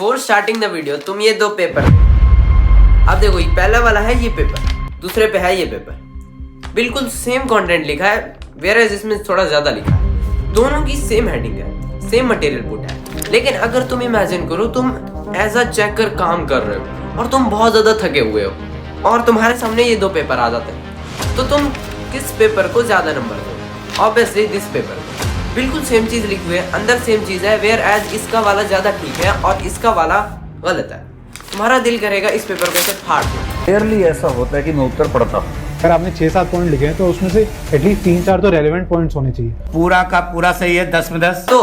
Before starting the video तुम ये दो पेपर अब देखो, ये पहला वाला है ये पेपर, दूसरे पे है ये पेपर, बिल्कुल सेम कंटेंट लिखा है, वेयरएज इसमें थोड़ा ज्यादा लिखा है, दोनों की सेम हेडिंग है, सेम मटेरियल पुट है। लेकिन अगर तुम इमेजिन करो तुम एज अ चेकर काम कर रहे हो और तुम बहुत ज्यादा थके हुए हो और तुम्हारे सामने ये दो पेपर आ जाते हैं, तो तुम किस पेपर को ज्यादा नंबर दो? ऑब्वियसली दिस पेपर को। बिल्कुल सेम चीज लिखी हुई है, अंदर सेम चीज है, वेयर एज इसका वाला ज्यादा ठीक है और इसका वाला गलत है। तुम्हारा दिल करेगा इस पेपर को ऐसे फाड़ दो। रेयरली ऐसा होता है कि मैं उत्तर पढ़ता हूँ। अगर आपने 6-7 पॉइंट लिखे हैं तो उसमें से एटलीस्ट 3-4 तो रेलेवेंट पॉइंट्स होने चाहिए। पूरा का पूरा सही है, 10 में 10। तो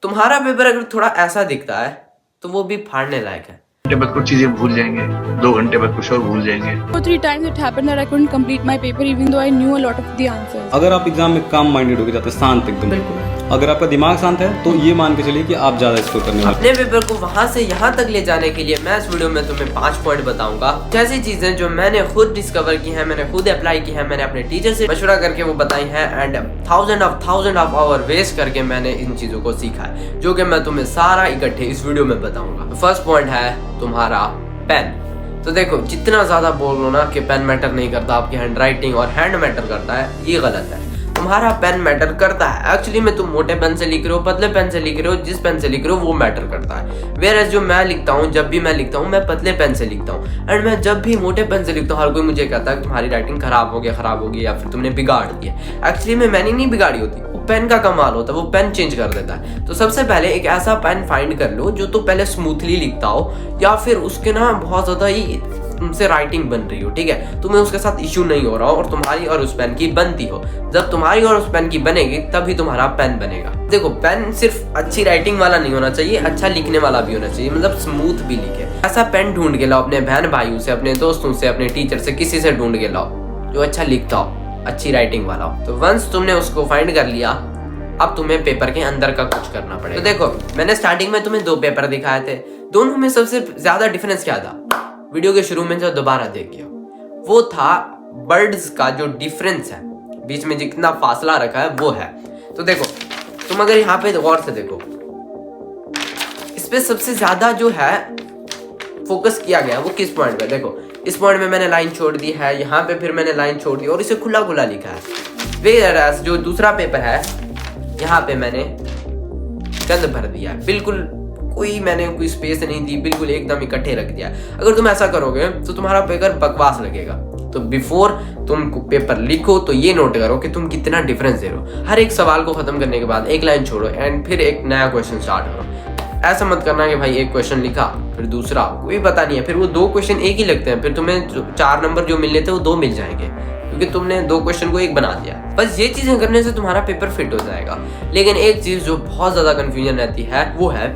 तुम्हारा पेपर अगर थोड़ा ऐसा दिखता है तो वो भी फाड़ने लायक है। घंटे बाद कुछ चीजें भूल जाएंगे, 2 घंटे बाद कुछ और भूल जाएंगे। 2-3 times it happened that I couldn't complete my paper even though I knew a lot of the answers. अगर आप एग्जाम में काम माइंडेड होकर जाते हैं, शांत एकदम, बिल्कुल, अगर आपका दिमाग शांत है तो ये मान के चलिए कि आप ज्यादा स्कोर करने वाले। अपने पेपर को वहां से यहाँ तक ले जाने के लिए मैं इस वीडियो में तुम्हें 5 पॉइंट बताऊंगा, ऐसी चीजें जो मैंने खुद डिस्कवर की है, मैंने खुद अप्लाई की है, मैंने अपने टीचर से मशवरा करके वो बताई है and thousand of hour waste करके मैंने इन चीजों को सीखा है, जो कि मैं तुम्हें सारा इकट्ठे इस वीडियो में बताऊंगा। फर्स्ट पॉइंट है तुम्हारा पेन। तो देखो, जितना ज्यादा बोल लो ना कि पेन मैटर नहीं करता, आपकी हैंड राइटिंग और हैंड मैटर करता है, ये गलत है। तुम्हारा पेन मैटर करता है एक्चुअली में, तुम मोटे पेन से लिख रहे हो, पतले पेन से लिख रहे हो, जिस पेन से लिख रहे हो वो मैटर करता है। वेयरएज जो मैं लिखता हूँ, जब भी मैं लिखता हूँ मैं पतले पेन से लिखता हूँ एंड मैं जब भी मोटे पेन से लिखता हूँ हर कोई मुझे कहता है कि तुम्हारी राइटिंग खराब हो गई या फिर तुमने बिगाड़ दिया। एक्चुअली में मैंने नहीं बिगाड़ी होती, वो पेन का कमाल होता है, वो पेन चेंज कर देता है। तो सबसे पहले एक ऐसा पेन फाइंड कर लो जो तो पहले स्मूथली लिखता हो या फिर उसके ना बहुत ज्यादा ही तुमसे राइटिंग बन रही हो, ठीक है, तुम्हें उसके साथ इश्यू नहीं हो रहा हो और तुम्हारी और उस पेन की बनती हो। जब तुम्हारी और उस पेन की बनेगी तभी तुम्हारा पेन बनेगा। देखो, पेन सिर्फ अच्छी राइटिंग वाला नहीं होना चाहिए, अच्छा लिखने वाला भी होना चाहिए, मतलब स्मूथ भी लिखे। ऐसा पेन ढूंढ के लाओ, अपने बहन भाइयों से, अपने दोस्तों से, अपने टीचर से, किसी से ढूंढ के लाओ जो अच्छा लिखता हो, अच्छी राइटिंग वाला हो। तो वंस तुमने उसको फाइंड कर लिया, अब तुम्हें पेपर के अंदर का कुछ करना पड़ेगा। तो देखो, मैंने स्टार्टिंग में तुम्हें 2 पेपर दिखाए थे, दोनों में सबसे ज्यादा डिफरेंस क्या था? वीडियो के शुरू में जो दोबारा देखिए, वो था बर्ड्स का जो डिफरेंस है, बीच में जितना फासला रखा है वो है। तो देखो, तुम अगर यहाँ पे गौर से देखो, इस पे सबसे ज्यादा जो है फोकस किया गया वो किस पॉइंट पे? देखो, इस पॉइंट में मैंने लाइन छोड़ दी है, यहाँ पे फिर मैंने लाइन छोड़ दी और इसे खुला खुला लिखा है। वेयरएज जो दूसरा पेपर है, यहाँ पे मैंने गंद भर दिया है, बिल्कुल मैंने कोई स्पेस नहीं दी, बिल्कुल एकदम इकट्ठे रख दिया। अगर तुम ऐसा करोगे तो तुम्हारा पेपर बकवास लगेगा। तो बिफोर तुम पेपर लिखो तो ये नोट करो कि तुम कितना डिफरेंस दे रहे हो। हर एक सवाल को खत्म करने के बाद एक लाइन छोड़ो एंड फिर एक नया क्वेश्चन स्टार्ट करो। ऐसा मत करना कि भाई एक क्वेश्चन लिखा फिर दूसरा, कोई पता नहीं है, फिर वो 2 क्वेश्चन एक ही लगते हैं, फिर तुम्हें 4 नंबर जो मिलने थे वो 2 मिल जाएंगे क्योंकि तुमने 2 क्वेश्चन को 1 बना दिया। बस ये चीजें करने से तुम्हारा पेपर फिट हो जाएगा। लेकिन एक चीज जो बहुत ज्यादा कंफ्यूजन रहती है वो है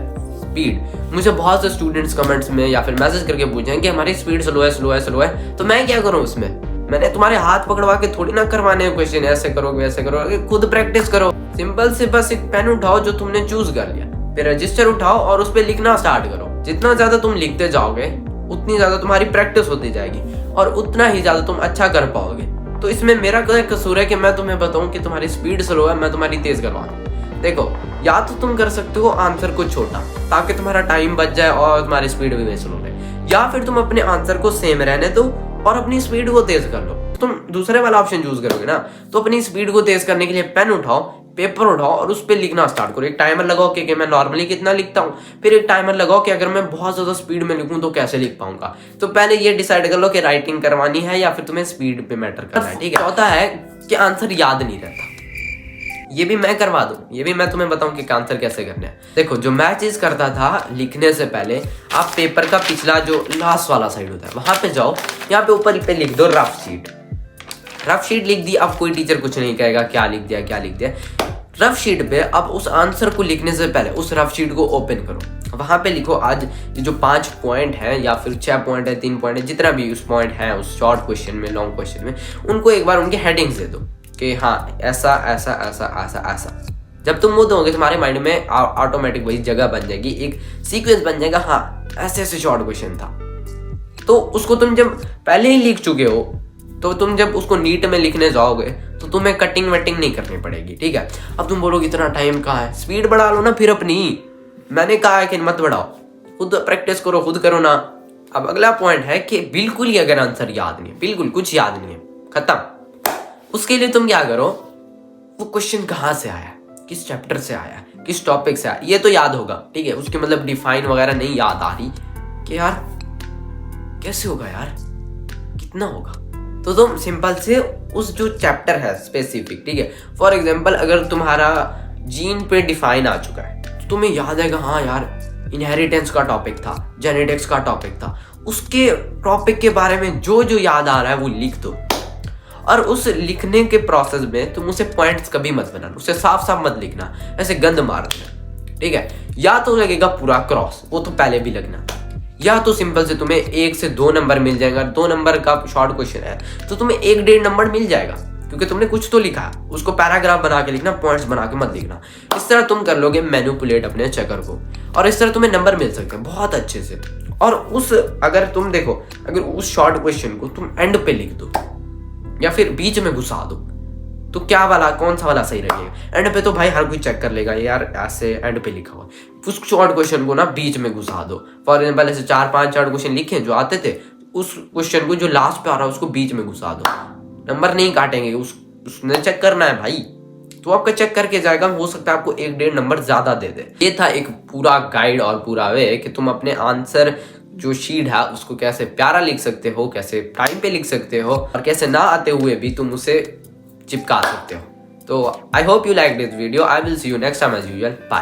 स्पीड। मुझे बहुत से स्टूडेंट्स कमेंट्स में या फिर मैसेज करके पूछे कि हमारी स्पीड स्लो है, तो मैं क्या करूं उसमें? मैंने तुम्हारे हाथ पकड़वा के थोड़ी ना करवाने क्वेश्चन, ऐसे करो वैसे करो, खुद प्रैक्टिस करो। सिंपल से बस एक पेन उठाओ जो तुमने चूज कर लिया, फिर रजिस्टर उठाओ और उस पर लिखना स्टार्ट करो। जितना ज्यादा तुम लिखते जाओगे उतनी ज्यादा तुम्हारी प्रैक्टिस होती जाएगी और उतना ही ज्यादा तुम अच्छा कर पाओगे। तो इसमें मेरा क्या कसूर है कि मैं तुम्हें बताऊं कि तुम्हारी स्पीड स्लो है, मैं तुम्हारी तेज करवा दूं? देखो, या तो तुम कर सकते हो आंसर को छोटा ताकि तुम्हारा टाइम बच जाए और तुम्हारी स्पीड भी स्लो रहे, या फिर तुम अपने आंसर को सेम रहने दो और अपनी स्पीड को तेज कर लो। तुम दूसरे वाला ऑप्शन चूज करोगे ना, तो अपनी स्पीड को तेज करने के लिए पेन उठाओ, पेपर उठाओ और उस पर लिखना स्टार्ट करो। एक टाइमर लगाओ कि मैं नॉर्मली कितना लिखता हूँ, फिर एक टाइमर लगाओ कि अगर मैं बहुत ज्यादा स्पीड में लिखूं तो कैसे लिख पाऊंगा। तो पहले ये डिसाइड कर लो कि राइटिंग करवानी है या फिर तुम्हें स्पीड पे मैटर करना है, ठीक है। चौथा है कि आंसर याद नहीं रहता, ये भी मैं करवा दूं, ये भी मैं तुम्हें बताऊं कि आंसर कैसे करना है। देखो, जो मैं चीज करता था लिखने से पहले, आप पेपर का पिछला जो लास्ट वाला साइड होता है वहां पे जाओ, यहाँ पे ऊपर पे लिख दो रफ शीट लिख दी। अब कोई टीचर कुछ नहीं कहेगा क्या लिख दिया। रफ शीट पे अब उस आंसर को लिखने से पहले उस रफ शीट को ओपन करो, वहां पे लिखो आज ये जो 5 पॉइंट है या फिर 6 पॉइंट है, 3 पॉइंट है, जितना भी उस पॉइंट है उस शॉर्ट क्वेश्चन में, लॉन्ग क्वेश्चन में, उनको एक बार उनके हेडिंग्स दे दो कि हाँ ऐसा। जब तुम वो दोगे तुम्हारे माइंड में ऑटोमेटिक वही जगह बन जाएगी, एक सीक्वेंस बन जाएगा, हाँ ऐसे शॉर्ट क्वेश्चन था। तो उसको तुम जब पहले ही लिख चुके हो तो तुम जब उसको नीट में लिखने जाओगे तो तुम्हें कटिंग वटिंग नहीं करनी पड़ेगी, ठीक है। अब तुम बोलोगे इतना टाइम कहाँ है, स्पीड बढ़ा लो ना फिर अपनी। मैंने कहा है कि मत बढ़ाओ, खुद प्रैक्टिस करो, खुद करो ना। अब अगला पॉइंट है कि बिल्कुल ही अगर आंसर याद नहीं है, बिल्कुल कुछ याद नहीं है, खत्म, उसके लिए तुम क्या करो, वो क्वेश्चन कहाँ से आया, किस चैप्टर से आया, किस टॉपिक से आया, ये तो याद होगा, ठीक है। उसके मतलब डिफाइन वगैरह नहीं याद आ रही कि यार कैसे होगा यार, कितना होगा, तो तुम सिंपल से उस जो चैप्टर है स्पेसिफिक, ठीक है। फॉर एग्जांपल अगर तुम्हारा जीन पे डिफाइन आ चुका है तो तुम्हें याद आएगा, हाँ यार इनहेरिटेंस का टॉपिक था, जेनेटिक्स का टॉपिक था, उसके टॉपिक के बारे में जो जो याद आ रहा है वो लिख दो। और उस लिखने के प्रोसेस में तुम उसे पॉइंट्स कभी मत बनाना, उसे साफ साफ मत लिखना, ऐसे गंद मार देना, ठीक है। या तो लगेगा पूरा क्रॉस, वो तो पहले भी लगना, या तो सिंपल से तुम्हें 1 से 2 नंबर मिल जाएगा। 2 नंबर का शॉर्ट क्वेश्चन है तो तुम्हें 1-1.5 नंबर मिल जाएगा, क्योंकि तुमने कुछ तो लिखा है। उसको पैराग्राफ बना के लिखना, पॉइंट्स बना के मत लिखना। इस तरह तुम कर लोगे मैनिपुलेट अपने चेकर को, और इस तरह तुम्हें नंबर मिल सकते हैं बहुत अच्छे से। और उस अगर तुम देखो, अगर उस शॉर्ट क्वेश्चन को तुम एंड पे लिख दो या फिर बीच में घुसा दो, तो क्या वाला, कौन सा वाला सही रहेगा? एंड पे तो भाई हर कोई चेक कर लेगा, यार ऐसे एंड पे लिखा हुआ। उस शॉर्ट क्वेश्चन को ना बीच में घुसा दो। फॉर एग्जाम्पल ऐसे 4-5 शॉर्ट क्वेश्चन लिखे जो आते थे, उस क्वेश्चन को जो लास्ट पे आ रहा है उसको बीच में घुसा दो। नंबर नहीं काटेंगे, उसने चेक करना है भाई, तो आपका चेक करके जाएगा। हो सकता है आपको 1-1.5 नंबर ज्यादा दे दे। ये था एक पूरा गाइड और पूरा वे कि तुम अपने आंसर जो शीट है उसको कैसे प्यारा लिख सकते हो, कैसे टाइम पे लिख सकते हो, और कैसे ना आते हुए भी तुम उसे चिपका सकते हो। तो I hope you like this video. I will see you next time as usual. Bye.